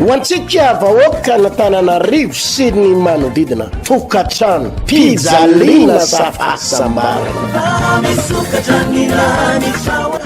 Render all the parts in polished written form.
Wantsika vahoaka na Tananarivo sy ny manodidina tokatrano pizalina safasambara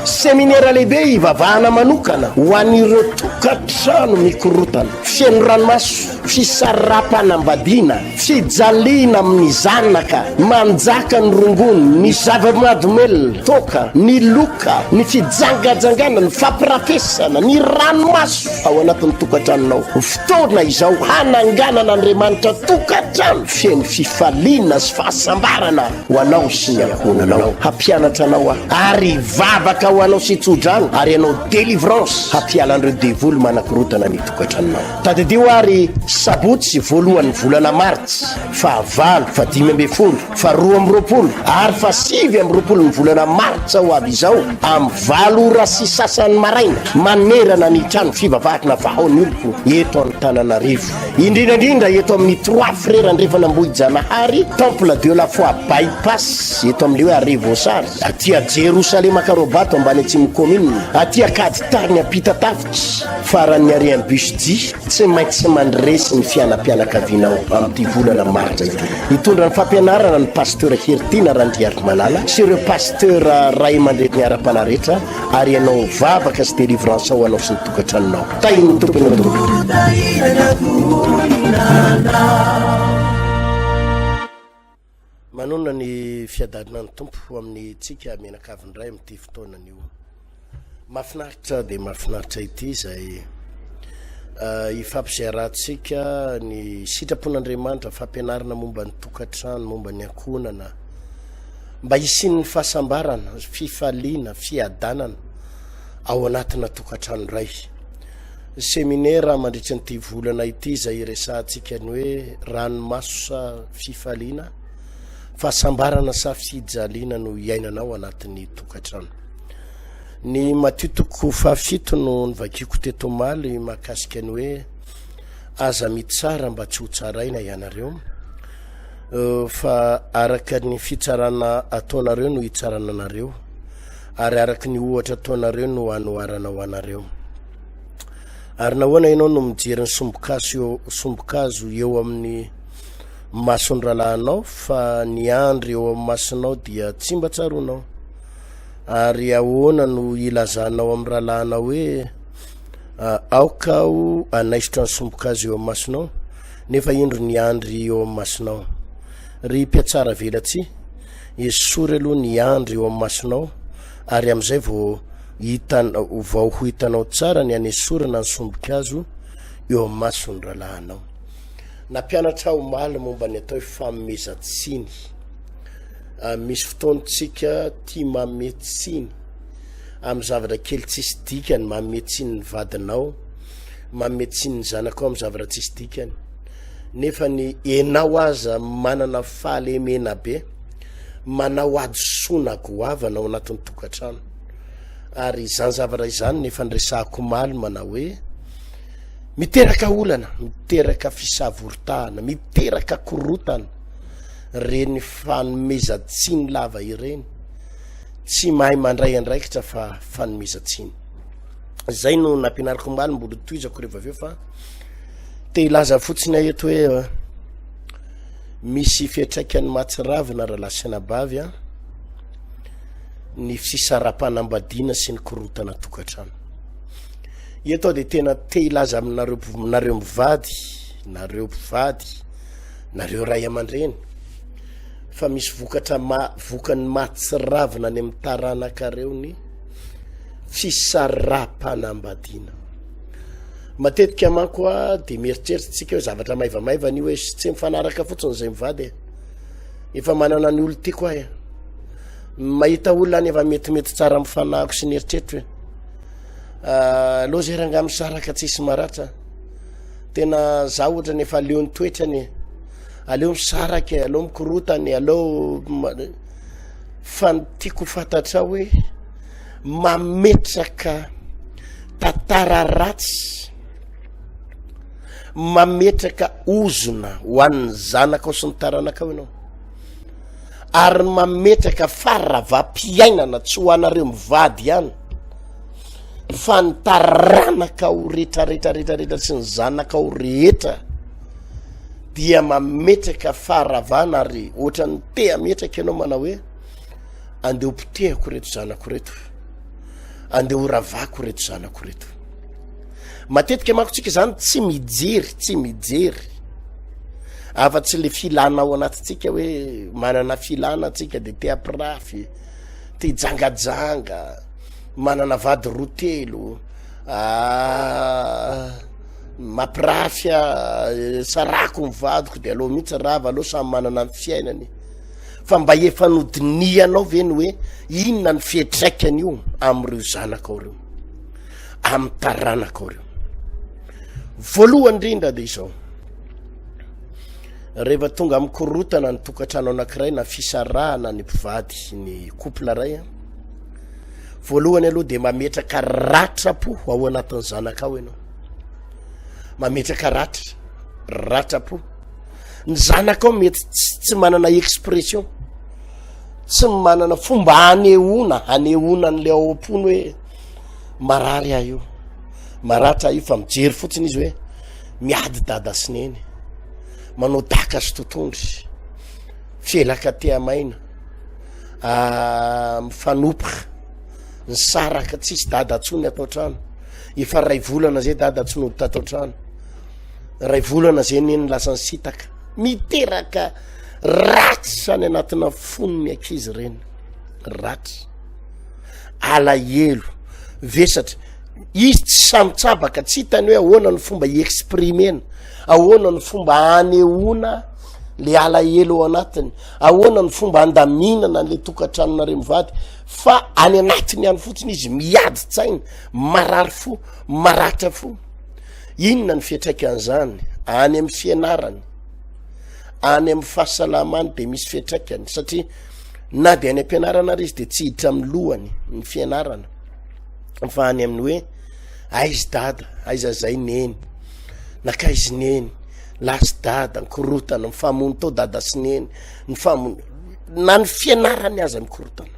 seminaire lehibe ivavahana manokana ho an'ireo tokatrano mikorotana fieno ranomaso fisarapanambadiana fijaliana amin'ny zanaka manjaka ny rongony ny zava-mahadomelona toka ny loka ny fijangajangana ny fampirafesana ny ranomaso ao anatin'ny tokatranonao fotoana izao hananganana andriamanitra tokatrano fieno fifaliana sy fahasambarana ho anao sy ny ankonanao hampianatra anao ary vavaka ho anao sy tsodrano ary anao délivrance hampialan'ireo devoly manakorotana ny tokatranonao tadidio ary sabotsy voalohan'ny volana martsy fahavalo fa 5 fa 12 ary fa 7 ny volana martsa ho avy izao amin'ny 7 ora sy sasany maraina manerana ny trano fivavahana vahony oloko eto amin'ny Tananarivo indrindrandrindra eto amin'ny 3 frères andrefanambohijanahary temple de la foi bypass eto amin'le hoe Arivosary atia Jerusalema Karobato ambany atsimo commune atia Kaditany apitatafitra faran'ny arian'ny busdi tsy maintsy mandresy ny fianam-pianakavinao amin'ity volana martsa ity hitondra ny fampianarana ny pasteur Hertina Randriary Manala sy ireo pasteur ray mandrety ny ara-panarehetra ary ianao vavaka sy délivrance ao anao sy ny tokatranonao tainy tompony manona ny fiadanana ny tompo amin'ny tsika menakavindray amin'ity fotoanan'io mahafinaritra dia mahafinaritra ity izay ifampizarantsika ny sitrapon'Andriamanitra fampianarana momba ny tokatrano momba ny ankonana mba hisin'ny fahasambarana fifaliana fiadanana ao anatina tokatrano iray seminaire mandritra nyity volana ity izay resantsika ny hoe ranomaso sa fifaliana fahasambarana sa fijaliana no iainanao anatin'ny tokatrano ny matitoko fahafito no nivakiko teto maly mahakasika ny hoe aza mitsara mba tsy ho tsaraina ianareo fa araka ny fitsarana ataonareo no hitsarana anareo ary araka ny ohatra ataonareo no anoarana ho anareo ary nahoana ianao no mijery ny sombokazo eo amin'ny masony ralahanao fa ny andry eo amin'ny masonao dia tsy mba tsaronao ary ahoana no ilazanao amin'ny ralahanao hoe aokao anaisitra ny sombokazo eo amin'ny masonao nefa indro ny andry eo amin'ny masonao ry mpiatsara velatsy esory aloha ny andry eo amin'ny masonao ary amin'izay vao ho hitanao tsara ny anesorana ny sombokazo eo amin'ny masony ralahanao nampianatra ho maly momba ny atao hoe fanomezantsiny misy fotoantsika tia mametsiny amin'ny zavatra kely tsisy dikany mametsiny ny vadinao mametsiny ny zanakao amin'ny zavatra tsisy dikany nefa ny enao aza manana fahalemena be manao adosoana goavana ao anatin'ny tokatrano ary izany zavatra izany nefa nyresahako maly manao hoe miteraka olana miteraka fisavoritahana miteraka korotana reny fanomezantsiny lava ireny tsy mahay mandray andraikitra fa fanomezantsiny zay no nampianarako maly mbola toizako rehefa aveo fa te ilaza fotsiny ahy eto hoe misy fiatraikany matsiravina rahalasina bavy a ny fisarapanambadiana sy ny korotana tokatrano eto dia tena te ilaza aminareo mivady nareo mpivady nareo ray aman-dreny fa misy vokany matsiravina any amin'ny taranakareo ny fisarapanambadiana matetika manko a dia mieritreritsika hoe zavatra maivamaivany io hoe tsy mifanaraka fotsiny zay mivady efa manana ny olo ty koa mahita olona any efa metimety tsara mifanahako sy ny eritreritry hoe aloha zay ranga misaraka tsisy maratra tena za ohatra ny efa aleo ny toetrany aleo misaraka aleo mikorotany aleo fa ny tiako fantatra hoe mametraka tantara ratsy mametraka ozona ho an'ny zanakao sy ny taranakao ianao ary mametraka faravampiainana tsy ho anareo mivady ihany fa ny taranakao rehetrarehetrarehetrarehetra sy ny zanakao rehetra dia mametraka faharavana ary ohatra ny te ametraka ianao manao hoe andeha mpitehako reto zanako reto, andeha horavako reto zanako reto. Matetika manko tsika zany tsy mijery afa-tsy le filana ao anatintsika hoe manana filana tsika de te apirafy, te jangajanga, manana vady rotelo, mampirafya sarako mivadiko de aloha mihitsy rava aloha samy manana ny fiainany, fa mba efa nodinianao veny hoe inona ny fietraikany io am'ireo zanakao reo, amy taranakao reo. Voalohany indrindra de izao, rehefa tonga amy korotana ny tokantrano anankiray na fisarahana ny mpivady ny couple ray, voalohany aloha de mametraka ratrapo ao anatin'ny zanakao ianao, mametraka ratrapo. Ny zanakao mety tsy manana expression, tsy manana fomba hanehoana an'le ao am-pony hoe marary aho io, maratra io, fa mijery fotsiny izy hoe miady dada sy neny, manao daka sy totondry, fielaka tea maina, mifanopoka, ny saraka tsisy dada tsony atao trano, efa ray volana zay dada tsy noditra atao trano, ray volana zay neny lasa ny sitaka, miteraka ratsy sany anatina fonony ankizy reny, ratsy alahelo vesatra. Izy tsy samitsabaka, tsy hitany hoe ahoana ny fomba iexprimena, ahoana ny fomba hanehoana le alahelo ao anatiny, ahoana ny fomba handaminana le tokantranonare mivady, fa any anatiny any fotsiny izy miady tsaina, marary fo, maratra fo. Inona ny fiatraikan'izany? Any amin'ny fianarany, any amin'ny fahasalamany de misy fiatraikany, satria na de any am-pianarana ary izy de tsy hiditra amin'ny lohany ny fianarana, fa any amin'ny hoe aizy dada, aiza zay neny, nakaizy neny, lasy dada, nikorotana, mifamono tao dada sy neny, mifamono, na ny fianarany aza mikorotana.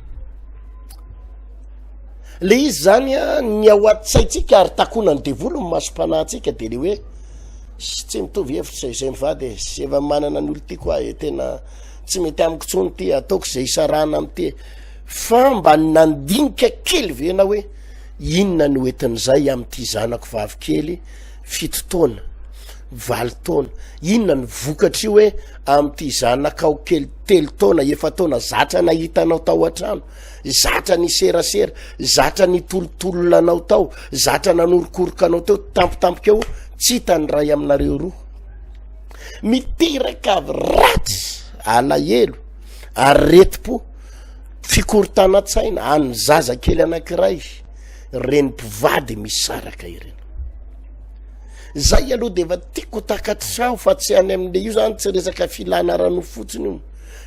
Le izy zany ny ao an-tsaitsika ary takonany devolo ny masom-panahintsika de le hoe tsy mitovy hevitra izay mivady, sy efa manana ny olo ty koa tena tsy mety amiko tsony ty, ataoko zay isarana amy ty, fa mba nandinika kely vena hoe inona ny oetin'izay am'ty zanako vavy kely 7 taona 8 taona, inona ny vokatry hoe am'ty zanakao kely 3 taona 9 taona, zatra nahitanao tao an-trano, zatra ny serasera, zatra ny tolotolonanao tao, zatra nanorokorokanao teo tampotampoka eo, tsy hitany ray aminareo roa, miteraka avy ratsy, alahelo, areti-po, fikorotana-tsaina any zaza kely anankiray, reny mpivady misaraka ireny. Zay aloha de efa tiako takatrao, fa tsy any amin'le io zany tsy resaka filana rano fotsiny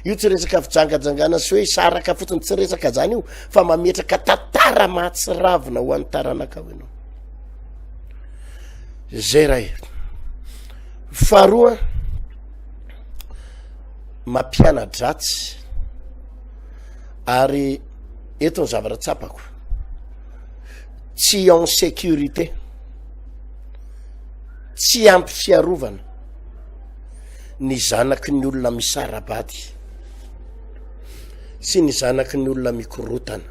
io tsy resaka fijangajangana sy hoe saraka fotsiny, tsy resaka zany io, fa mametraka tantara mahatsiravina ho an'ny taranakao ianao. Zay ray. Faharoa, mampiana-dratsy, ary eto ny zavatra tsapako, tsy en sécurité, tsy ampy fiarovana ny zanaky ny olona misarabady sy ny zanaky ny olona mikorotana,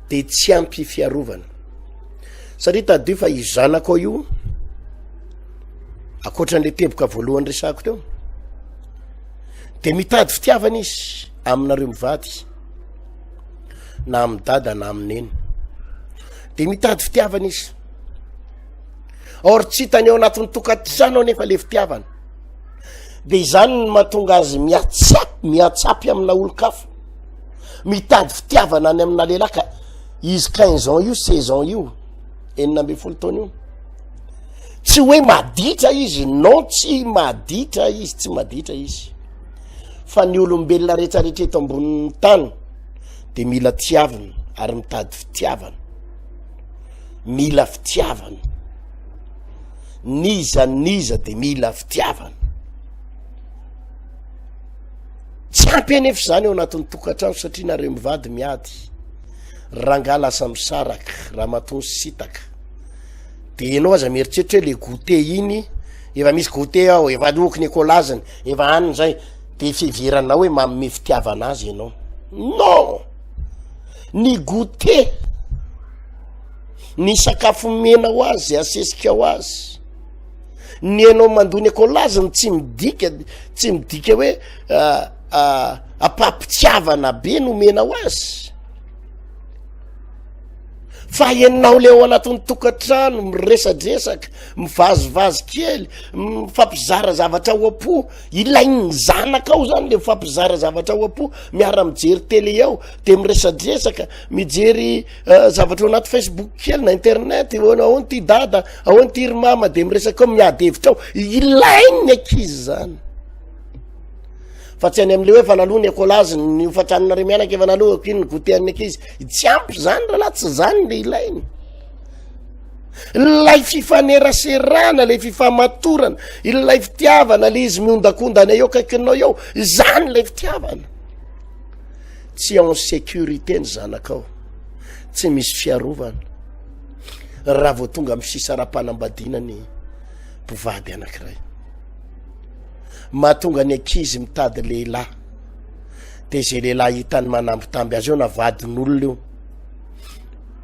de tsy ampy fiarovana. Satria tadio fa io zanako io, akoatran'le teboka voalohany resako teo, de mitady fitiavana izy aminareo mivady, na amin'ny dada na amin'ny neny, de mitady fitiavana izy. Or tsy hitany ao anatin'ny tokantrano nefa le fitiavana, de izany ny mahatonga azy miatsapy amina olo-kafa, mitady fitiavana any amina lehilahy, ka izy 15 ans io, 16 ans io, 19 taona io, tsy hoe maditra izy, non, tsy maditra izy, tsy maditra izy, fa ny olombelona rehetrarehetra eto ambonin'ny tany de mila tiavana ary mitady fitiavana, mila fitiavana, niza de mila fitiavana. Tsy ampy anefa zany ao anatin'ny tokantrano, satria nareo mivady miady, ranga lasa misaraka raha matony sitaka de ianao aza mieritreritra hoe le goûté iny efa misy goûté ao efa lokony ekolazany efa aniny zay de fiviranao hoe manome fitiavana azy ianao non ny goûté ny sakafo mena ho azy asesika ho azy ny anao mandony ekolazany tsy midika hoe apampitiavana be no mena ho azy fa ianao le ao anatin'ny tokantrano miresadresaka mivazivazy kely mifampizara zavatra ao am-po ilainy zanaka ao zany le mifampizara zavatra ao am-po miara mijery tele ao de miresadresaka mijery zavatra ao anaty Facebook kely na internet ahoany ty dada ahoany ty ry-mama de miresaka ao miady hevitra ao ilainy ankizy zany fa tsy any am'le hoe fanalony ekolazy ny fatranina re mianaka efa nalohako iny ny goûté any ankizy tsy ampy zany raha laha tsy zany le ilainy ilay fifaneraserana le fifamatorana ilay fitiavana le izy miondakondana eo kaikinao eo zany lay fitiavana tsy en sécurité ny zanakao tsy misy fiarovana raha vao tonga amy fisara-panambadiana ny mpivady anankiray mahatonga ny ankizy mitady lehilahy de zay lehilahy hitany manambitamby azy eo na vadin'olona io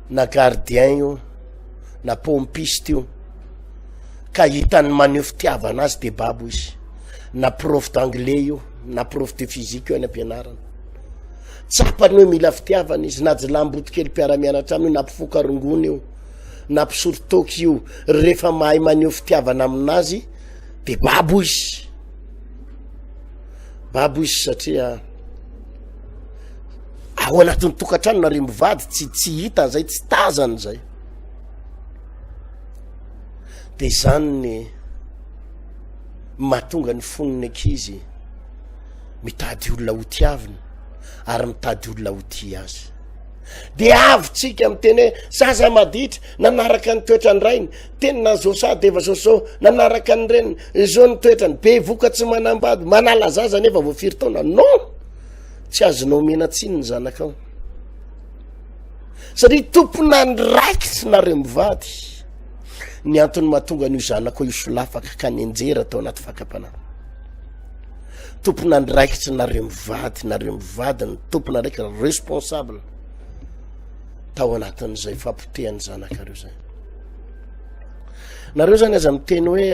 na gardien io na pompiste io ka hitany maneho fitiavana azy de babo izy na prof d'anglais io na prof de physique io any ampianarana tsapany hoe mila fitiavana izy na jilamboto kely mpiara-mianatra aminy na mpifoka rongony io na mpisorotoky io rehefa mahay maneho fitiavana aminazy de babo izy satria ao anatin'ny tokantrano na remivady tsy hita zay tsy tazany zay de zany ny mahatonga ny foniny ankizy mitady olona ho tiaviny ary mitady olona ho tia azy de avy-tsika amy teny hoe zaza maditra nanaraka ny toetrany rainy tenina zosa de efa zoso nanaraka ny reny zao ny toetrany be voka tsy manambady manala zaza nefa voafiry taona non tsy azonao mena tsiny ny zanakao satria tompona ny raikitsy na remivady ny antony mahatonga n'io zanako io solafaka ka ny enjera tao anaty fakapana tompona ny raikitsy na remivady ny tompona raiky responsable tao anatin'izay fampotehany zanakareo zay nareo zany aza miteny hoe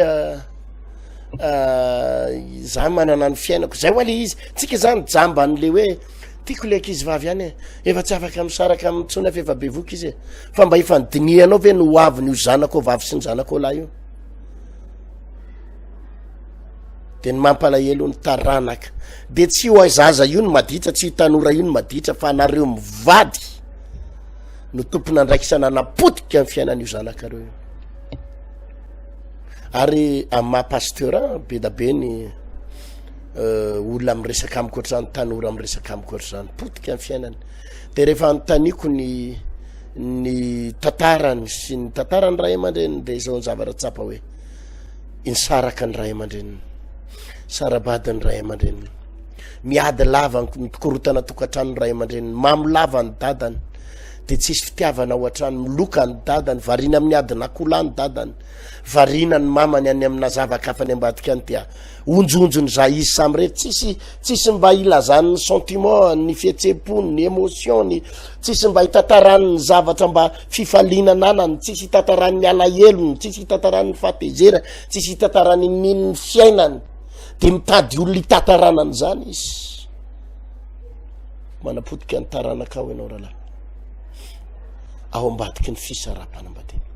za manana ny fiainako zay hoa le izy tsika zany jamba an'le hoe tiako le ankizy vavy any efa tsy afaka misaraka amitsony afa efa bevoka izy fa mba efa nydinianao ve no aviny io zanako vavy sy ny zanako lahy io de ny mampalahelo ny taranaka de tsy ho zaza io ny maditra tsy hitanora io ny maditra fa nareo mivady no tompona andraiky sananapotika amy fiainan'io zanakareo io ary amy mahapasteur be da be ny olona amy resaka amiko ohatrany tanora amy resaka amiko ohatrany potika amy fiainany de rehefa anotaniko ny tantarany sy ny tantarany ray aman-dreny de zao ny zavatra tsapa hoe insaraka ny ray aman-dreny sarabady ny ray aman-dreny miady lava mikorotana tokantrano ny ray aman-dreny mamy lava ny dadany de tsisy fitiavana ohatrany miloka ny dadany varina amin'ny adina akola ny dadany varina ny mamany any amina zavakafany ambadika any dia onjonjony za izy samy rehetra tsisy mba ilazany ny sentiment ny fietsepony ny émotion ny tsisy mba hitatarany ny zavatra mba fifaliana nanany tsisy hitatarany ny alahelony tsisy hitatarany ny fahatezera tsisy hitatarany ny fiainany de mitady olona hitataranany zany izy manapotika ny taranakao ianao rahalahy ao ambadiky ny fisara-panambadiana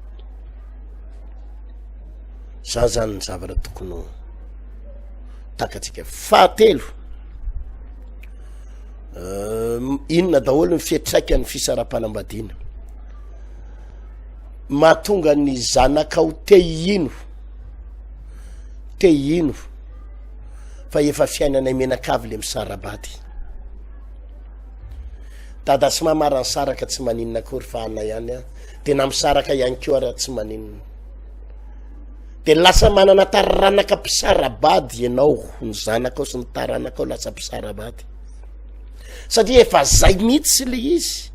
za zany ny zavatra tokony takatsika fahatelo inona daholo ny fietraika ny fisara-panambadiana mahatonga ny zanakao te ino fa efa fiainana menakavy le misarabady dada sy mamarany saraka tsy maninona akory fa ana ihany de na misaraka ihany keo raha tsy maninona de lasa manana taranaka mpisarabady ianao ny zanakao sy ny taranakao lasa mpisarabady satria efa zay mihitsy le izy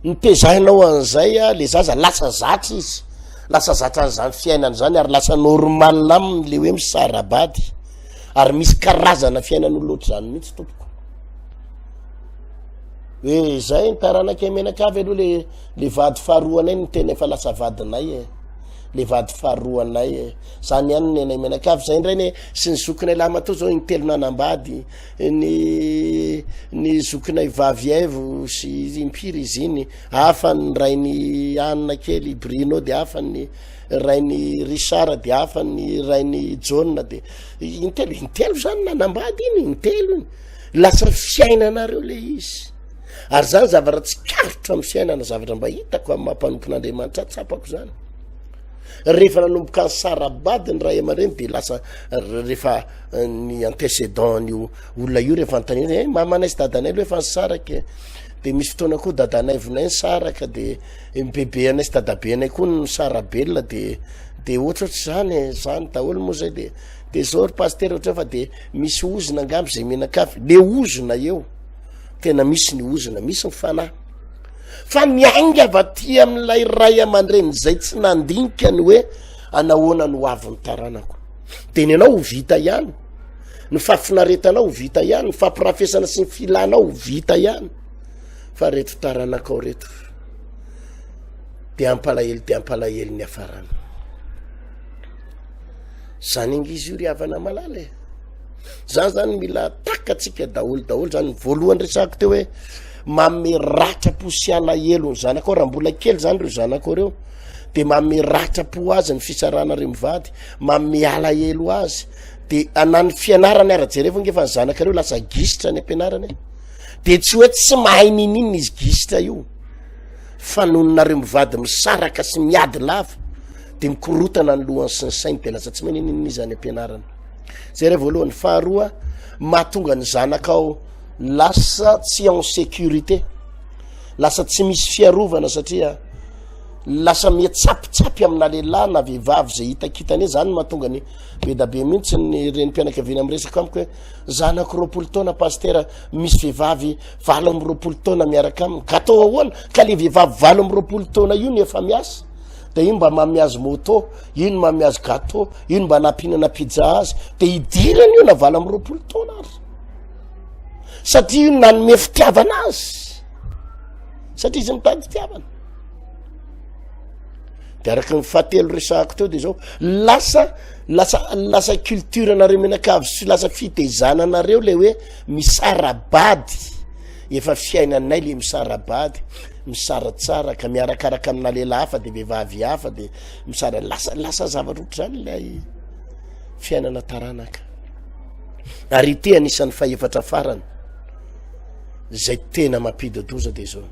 nitezahinao an'izay a le zaza lasa zatra izy lasa zatra an'izany fiainana zany ary lasa normalina aminy le hoe misarabady ary misy karazana fiainana loatra zany mihitsy tompoko hoe zay nitaranaka menakavy aloha le vady faharoanay ny tena efa lasa vadinay le vady faharoanay zany ihany nenay menakavy zay ndrany sy ny zokinay laha matao zao ny telo nanambady ny zokinay vavy aivo sy impiry izy iny hafa ny rainy anina kely Bruno de hafa ny rainy Richard de hafa ny rainy John de intelo zany nanambady iny intelo iny lasa fiainanareo le izy ary zany zavatra tsy karotra amin'ny fiainana zavatra mba hitako amin'ny mampanompon'Andriamanitra tsapako zany rehefa nanomboka ny sarabady ny ray aman-dreny de lasa rehefa ny antécédent ny olona io rehefa notany mamanay sy dadanay aloha efa nysaraka de misy fotoana koa dadanay vonay nysaraka de bebe anay sy dadabe anay koa ny sarabelona de ohatrohatry zany daholo moa zay de zao ry paster ohatra fa de misy ozona angamby zay menakafy le ozona eo tena misy ny ozona misy ny fanahy fa miainga avaty amin'ilay ray aman-dreny zay tsy nandinikany hoe anahoana no avy ny taranako de ny anao ho vita ihany ny fafinaretanao ho vita ihany ny fampirafesana sy ny filanao ho vita ihany fa reto taranakao reto de ampalahely ny afarana zany ingizy io ry havana malala zany zany mila takatsika daholo zany voalohany resako teo hoe mameratra-po sy alahelo ny zanakao raha mbola kely zany reo zanakao reo de mameratra-po azy ny fisarana reo mivady mamealahelo azy de anany fianarany ara-jerevao ngefa ny zanakareo lasa gisitra ny ampianarany de tsy hoe tsy mahay nininy izy gisitra io fa nononareo mivady misaraka sy miady lava de mikorotana ny lohany sy ny sainy de lasa tsy mahay nininy izy any ampianarany zay re voalohany faharoa mahatonga ny zanakao lasa tsy en sécurité lasa tsy misy fiarovana satria lasa mietsapitsapy amina lehilahy na vehivavy zay hitakitany zany mahatonga ny bedabe mihitsy ny renim-pianakaviana amresaka amiko hoe zanako 20 taona paster misy vehivavy 20 taona miaraka aminy ka atao ahoana ka le vehivavy 20 taona io ny efa miasa de ino mba mamiazo moto ino mamiazo gâteau ino mba nampinana pizza azy de idirany io na 20 taona ary satria io nanome fitiavana azy satria izy mitady fitiavana de araky ny fahatelo resahako teo de zao lasa culture nareo menakavy sy lasa fitezananareo le hoe misarabady efa fiainanay le misarabady misaratsara ka miarakaraka amina lehilahy hafa de vehivavy hafa de misara lasa zavatra ohatry zany lay fiainana taranaka ary ity anisan'ny faefatra farany zay tena mampidodoza de zao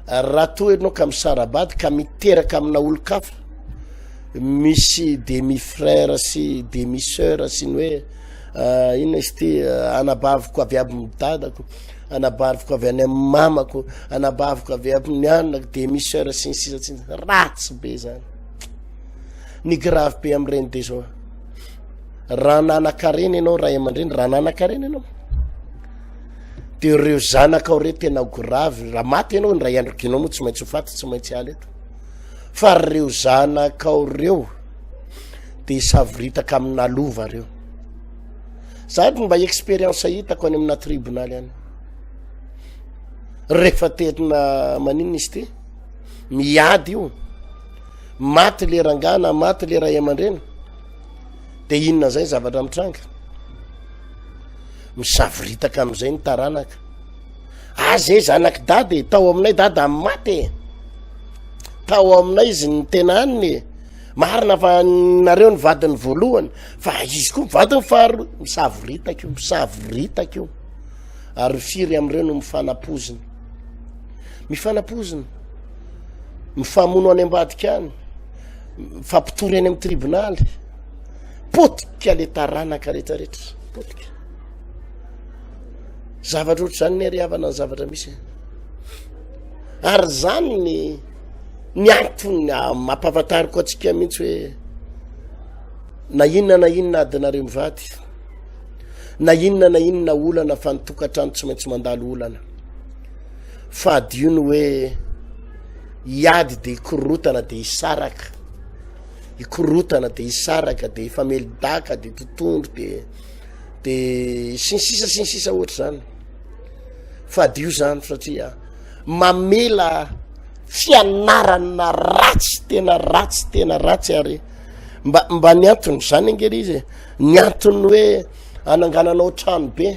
raha toa anao ka misarabady ka miteraka amina olo-kafa misy demi frère sy demi sœur sy ny hoe ino izy ty anabaviko avy aby midadako anabaviko avy any amin'ny mamako anabaviko avy amin'ny anako demi sœur sy ny sisa tsy ratsy be zany ny grave be am'ireny de zao raha nanakareny ianao raha aman-dreny raha nanakareny ianao de reo zanakao re tena grave raha maty ianao ny ray androkinao moa tsy maintsy ho faty tsy maintsy ala eto fa reo zanakao reo de savoritaka amina lova reo sady mba expérience hitako any amina tribonaly any rehefa tena maninona izy ty miady io maty le rangana maty le ray aman-dreny de inona zay zavatra mitranga misavoritaka am'izay ny taranaka azay zanaky dady tao aminay dady amy maty tao aminay izy ny tena anyny marina fa nareo ny vadiny voalohany fa izy koa mivadiny faharoa misavoritaka io ary firy am'ireo no mifanapoziny mifamono any ambadika any mifampitory any amy tribonaly potika le taranaka rehetrarehetra potika zavatra ohatry zany ny ariavana ny zavatra misy ary zany ny antony mampahafantariko atsika mihitsy hoe na inona adinareo mivady na inona olana fa nitokantrano tsy maintsy mandalo olana fady io ny hoe iady de ikorotana de isaraka, ikorotana de isaraka de ifamelidaka de totondro de sinsisa ohatry zany. Fady io zany satria mamela fianarana ratsy tena ratsy ary mba ny antony zany angery izy, ny antony hoe anangananao trano be,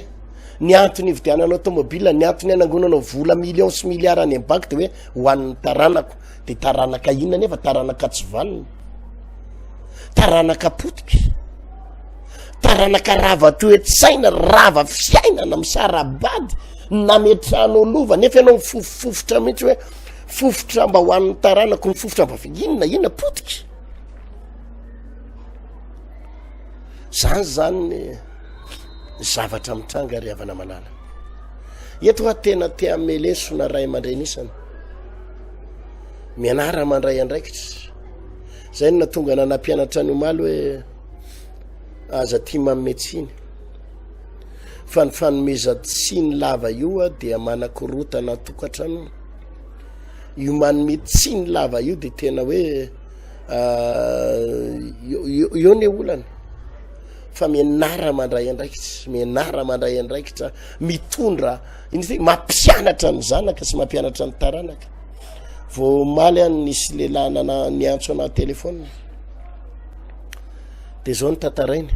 ny antony ividiananao tomobile, ny antony anangonanao vola million sy milliard any banky de hoe hoan'ny taranako, de taranaka inona nefa taranaka tsy vanina, taranaka potika, taranaka rava toetsaina, rava fiainana misarabady nametrano lova nefa ianao mifofofofotra mihitsy hoe fofotra mba hoan'ny taranako, mifofotra mba inona potika. Zany zavatra mitranga ary avana manala. Eto hoa tena te amelesona ray aman-dreny isany, mianara mandray andraikitra. Zay na tonga nanampianatra ny omaly hoe aza tia mametsiny, fa ny fanomeza tsiny lava io dia manakorotana tokatrano. Io manome tsiny lava io de tena hoe io ny olany. Fa mianara mandray andraikitra, mitondra mampianatra ny zanaka sy mampianatra ny taranaka. Vao maly any nisy lehilahy ny antso ana telefona de zao ny tantarainy,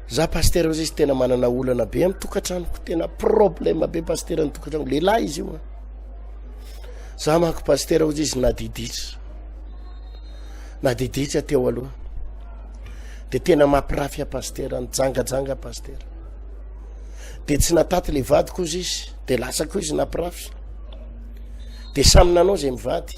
za pasteur izy tena manana olana be amin'ny tokantranoko, tena problème be pasteur ny tokantrano, lehilahy izy io. Za manko pasteur izy nadiditra teo aloha, de tena mampirafy a pasteur, nijangajanga pasteur, de tsy nataty le vadiko izy de lasako izy nampirafy, de samy nanao zay mivady,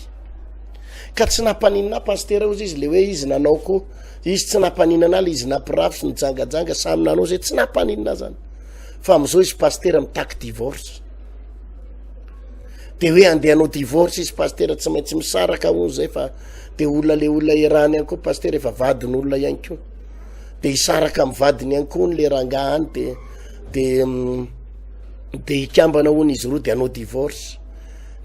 ka tsy nampaninana pasteur izy le hoe izy nanaoko, izy tsy nampaninana le izy nampirafy nijangajanga, samy nanao zay tsy nampaninana zany. Fa amizao izy pasteur mitaky divorce, de hoe andehanao divorce izy pasteur tsy maintsy misaraka hono zay, fa de olona le olona irany ihany koa pasteur efa vadin'olona ihany koa, de isaraka amin'ny vadiny ihany koa le rangahany de ikambana hono izy roa de anao divorce.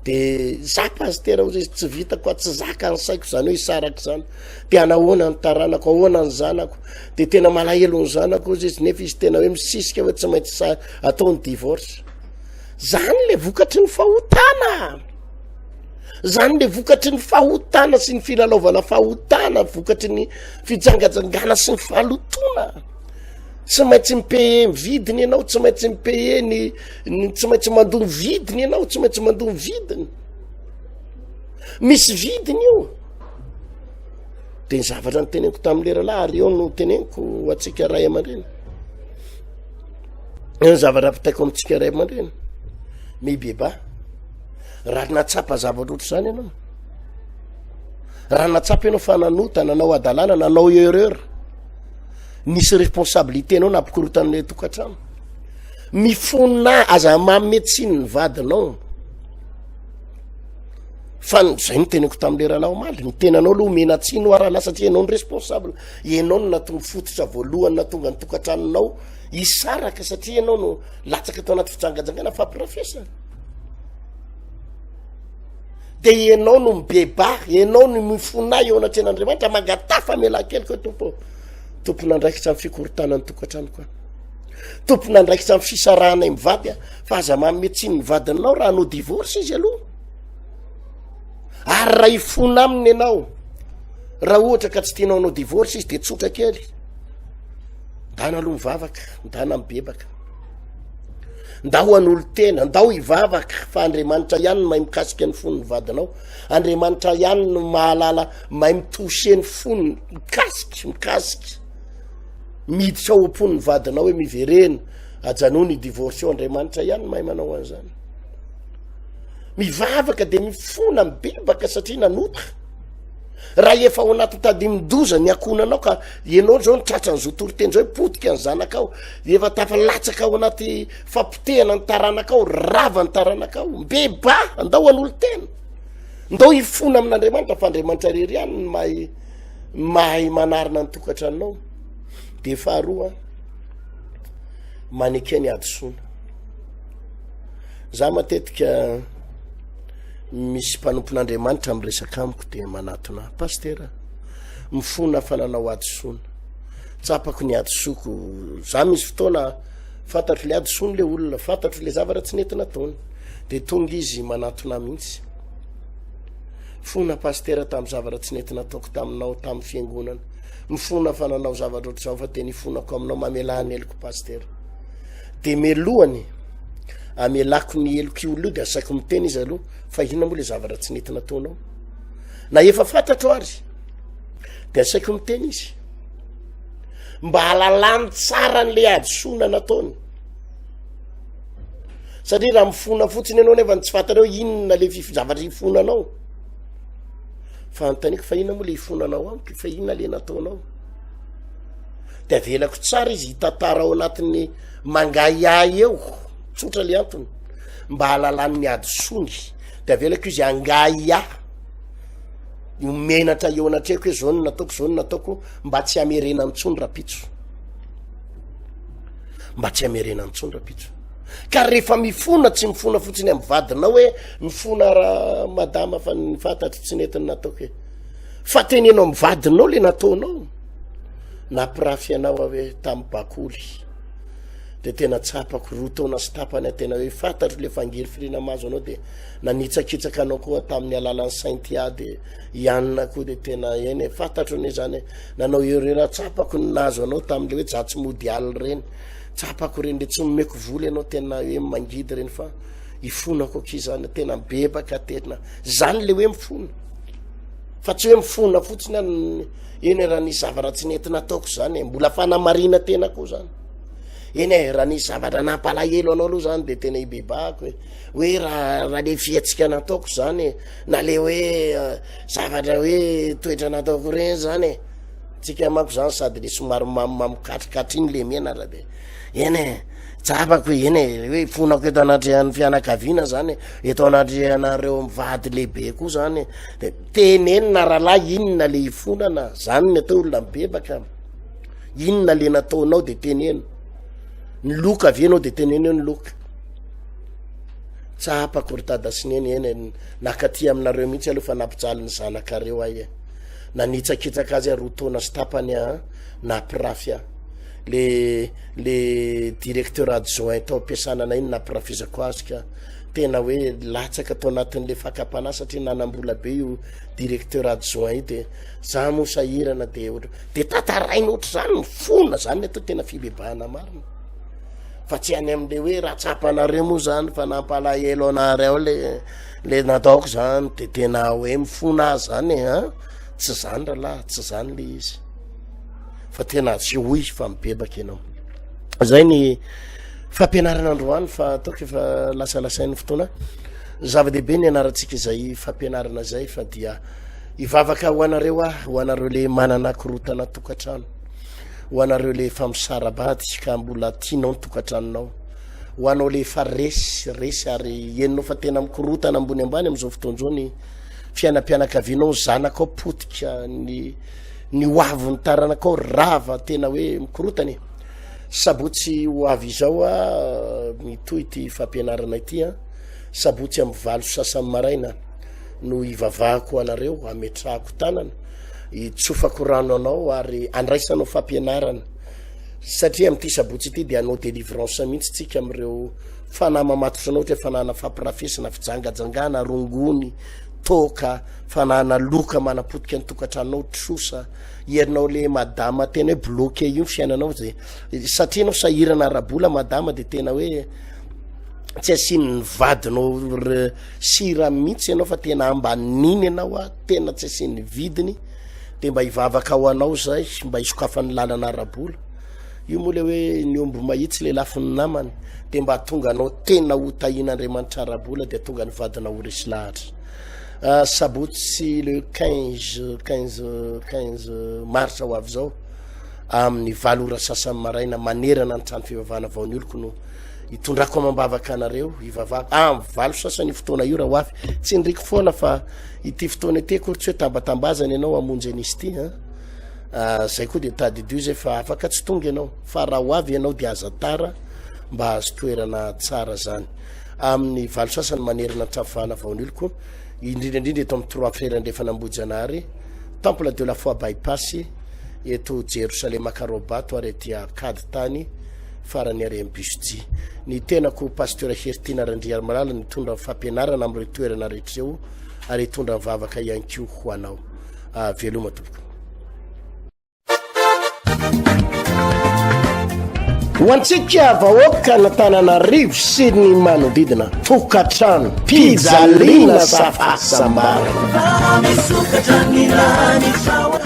De za pasteur izy tsy vitako tsy zaka ny saiko zany hoe isaraka zany, de anahoana ny taranako, ahoana ny zanako, de tena malahelo ny zanako izy nefa izy tena hoe misisika hoe tsy maintsy ataony divorce. Zany le vokatry ny fahotana, zany le vokatry ny fahotana sy ny filalaovana fahotana, vokatry ny fijangajangana sy ny fahalotona. Tsy maintsy mipeye vidiny ianao, tsy maintsy mipeye tsy maintsy mandony vidiny ianao, tsy maintsy mandony vidiny, misy vidiny io. De ny zavatra ny teneniko tamin'ny leralahy ary eo no teneniko atsika ray aman-dreny, ny zavatra pitaiko amintsika ray aman-dreny, mibeba raha natsapa zavatra ohatry zany ianao, raha natsapa ianao fa nanota, nanao adalana, nanao erreur, nisy responsabilité anao nampikorotan'le tokantrano, mifona aza mametsiny ny vadinao. Fa zay ny teneko tamin'ny leralahy omaly, ny tenanao aloha menatsiny ho arala satria ianao ny responsable, ianao no natonga fototra voalohany natonga ny tokantranonao isaraka, satria ianao no latsaka tao anaty fijangajangana fampirafesana. De ianao no mibeba, ianao no mifona eo anatren'Andriamanitra, mangatafa melakeliko hoe tompon'andraikitra amin'ny fikorotana ny tokantrano koa, tompon'andraikitra amin'ny fisarahana mivady fa aza mametsiny ny vadinao raha anao divorce izy aloha. Ary raha ifona aminy ianao, raha ohatra ka tsy tianao anao divorce izy de tsotra kely, ndana aloha mivavaka, ndana mibebaka, ndao an'olo tena, ndao ivavaka, fa Andriamanitra ihany no mahay mikasika ny fony ny vadinao, Andriamanitra ihany no mahalala mahay mitose ny fony, mikasika miditra ao am-pony ny vadinao hoe miverena ajanoa ny divorce eo, Andriamanitra ihany mahay manao an'izany. Mivavaka de mifona mibebaka satria nanota, raha efa ao anaty tadimon-doza ny akonanao ka ianao zao nitratra ny zotoriteny zao hoe potika ny zanakao, efa tafalatsaka ao anaty fampitehana ny taranakao, rava ny taranakao, mbeba andao an'olo tena, ndao ifona amin'Andriamanitra, fa Andriamanitra rery ihany no mahay manarina ny tokantranonao. De faharoa, manekea ny adisoana. za matetika misy mpanompon'Andriamanitra am'resaka amiko de manatona pastera mifona fananao adisona tsapako ny adisoko za misy fotoana fantatro le adisony le olona fantatro le zavatra tsy nentina taony de tonga izy manatona mihitsy fona pastera tamin'ny zavatra tsy nentina taoko taminao tamin'ny fiangonana mifona fananao zavatra ohatr'izao fa teny fonako aminao mamelany eloko pastera de melohany amelako ny eloko io de asaiko miteny izy aloha fa inona moa le zavatra tsy nentina taonao na efa fantatro ary de asaiko miteny izy mba halalany tsara n'le adisona nataony satria raha mifona fotsiny ianao nefa tsy fantareo inona le zavatra ifonanao fa antaniko fa inona moa le ifonanao amiko fa inona le nataonao de avelako tsara izy hitantara ao anatin'ny mangaiay eo tsotra le antony mba halalan'ny adisony de avelako izy angaia menatra eo anatreko hoe zao nataoko mba tsy amerena amintsony rapitso ka rehefa mifona tsy mifona fotsiny amin'ny vadinao hoe mifona raha madama fa ny fantatry tsy netiny nataoko hoe fa tenenao amin'ny vadinao le nataonao nampirafy anao hoe tamin'ny bakoly de tena tsapako roa taona sy tapany tena hoe fantatro le fangery firina mazo anao de nanitsakitsaka anao koa tamin'ny alalan'ny saintia de ianina koa de tena eny fantatro ne zany nanao erera tsapako nazo anao tamin'le hoe jatsy modial reny tsapako reny le tsy momeko voly anao tena hoe mangidy reny fa ifonako aky zany tena bebaka tena zany le hoe mifona fa tsy hoe mifona fotsiny eny raha ny zavatra tsy nentina ataoko zany mbola fanamarina tena koa zany eny raha ny zavatra nampalahelo anao aloha zany de tena ibebako hoe raha le fiatsika nataoko zany na le hoe zavatra hoe toetra nataoko reny zany tsika mako zany sady le somary mamikatrikatra iny le mena raha de eny tsapako eny hoe fonako eto anatrehan'ny fianakaviana zany eto anatrehanareo mivady lehibe koa zany de teneny na rahalahy inona le ifonana zany ny atao olona mibebaka inona le nataonao de teneny ny loka avy anao de teneny eo ny loka tsapako rytada sineny eny nakaty aminareo mihitsy aloha fa nampijaly ny zanakareo ay nanitsakitsaka azy roa taona sy tapany nampirafy le directeur adjoint tao ampiasanana iny nampirafizako azy ka tena hoe latsaka tao anatin'le fakapana satria nanambola be io directeur adjoint io de za mo sahirana de tatarainy ohatry zany mifona zany atao tena fibebahana marina fa tsy any am'le hoe raha tsapanareo moa zany fa nampalahelo anareo le nataoko zany de tena hoe mifona azy zany tsy zany rahalahy tsy zany le izy fa tena tsy hoy fa mibebaka ianao zay ny fampianarana androany fa ataoko efa lasalasain'ny fotoana zava-dehibe ny anarantsika izay fampianarana zay fa dia ivavaka ho anareo le manana korotana tokantrano ho anareo le famisarabady ka mbola tianao ny tokantranonao ho anao le fa resy ary eninao fa tena mikorotana ambony ambany am'izao fotoanzao ny fiainam-pianakavianao zanakao potika ny hoavo ny taranakao rava tena hoe mikorotany sabotsy ho avy izao mitoy ity fampianarana ity sabotsy amin'ny valo sasany maraina no ivavahako anareo ametrahako tanana itsofako rano anao ary andraisanao fampianarana satria am'ty sabotsy ity de anao délivrance mihitsy tsika am'ireo fanahy mamatotra anao ohatra fanahana fampirafesina fijangajangana rongony toka fanahana loka manapotika ny tokantranonao trosa ierinao le madama tena hoe bloqué io fiainanao zay satria anao sahirana arabola madama de tena hoe tsy asiny ny vadinao sira mihitsy ianao fa tena ambaniny anao tena tsy asiny vidiny de mba hivavaka ao anao zay mba hisokafany lalana arabola io moa le hoe ny ombo mahitsy le lafiny namany de mba tonga anao tena ho tahin'Andriamanitra arabola de tonga ny vadina ho resy lahatra sabotsy le 15 mars ho avy zao amin'ny valora sasany maraina manerana ny trano fivavahana vaony oloko no hitondrako mambavaka anareo ivavaka valo sasany fotoana io raha ho avy tsy ndriky foana fa ity fotoana iteko ohatsy hoe tambatambazany ianao amonjy anisy ity zay koa de tadidio zay fa afaka tsy tonga ianao fa raha ho avy ianao de aza tara mba azo toerana tsara zany amin'ny valo sasany manerina trafana vaoniloko indrindraindrindra eto amin'ny 3 frera ndefa nambojanary temple de la foi bypass eto Jerusalem Karobato ary dia kady tany farany ary ambusty ny tenako pasteur Hertina Randriary Malala nitondra fampianarana amin'ny toerana rehetreo ary tondra mivavaka ihany koa ho anao veloma tompoko hoantsika vahoaka na Tananarivo sy ny manodidina tokatrano pizalina safasambara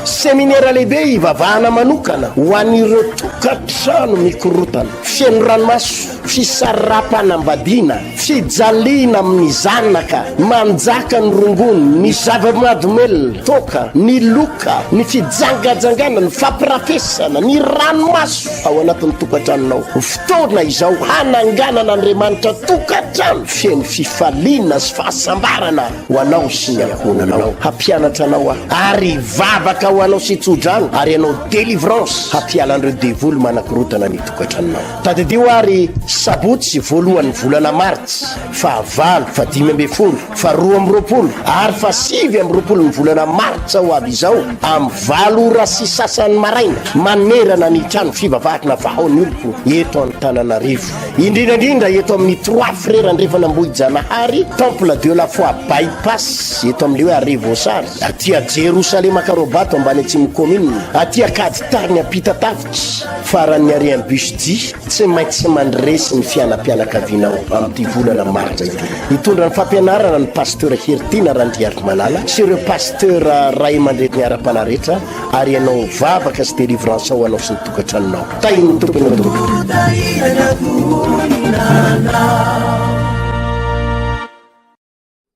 seminaire lehibe ivavahana manokana ho an'ireo tokatrano mikorotana fiaino ranomaso fisarapanambadiana fijaliana amin'ny zanaka manjaka ny rongony ny zava-mahadomelona toka ny loka ny fijangajangana ny fampirafesana ny ranomaso ao anatin'ny tokatranonao fotoana izao hananganana Andriamanitra tokatrano fiaino fifaliana sy fahasambarana ho anao sy ny ankonanao hampianatra anao ary vavaka ho anao sy tsodrano ary anao délivrance hampiala an'ireo devoly manakorotana ny tokatranonao tadidio ary sabotsy voalohan'ny volana martsy fa 5 fa 2 ary fa 5 ny volana martsa ho aby izao am 4 sy sasany maraina manerana ny trano fivavahana vahaony oloko eto amin'ny Tananarivo indrindrandrindra eto amin'ny 3 frera andrefa nambohijanahary temple de la foi bypass eto amin'le hoe Arivosary atia Jerusalem Karobato ambany atsimo commune atia kady tany apita tafitra farany ary ambusty tsy maintsy mandresy ny fianam-pianakavinao amin'ity volana martsa ity hitondra ny fampianarana ny pasteur Hertina Randriary Malala sy ireo pasteur ray aman-dreny ny ara-panarehetra ary ianao vavaka sy délivrance ao anao sy ny tokatranonao tainy tompony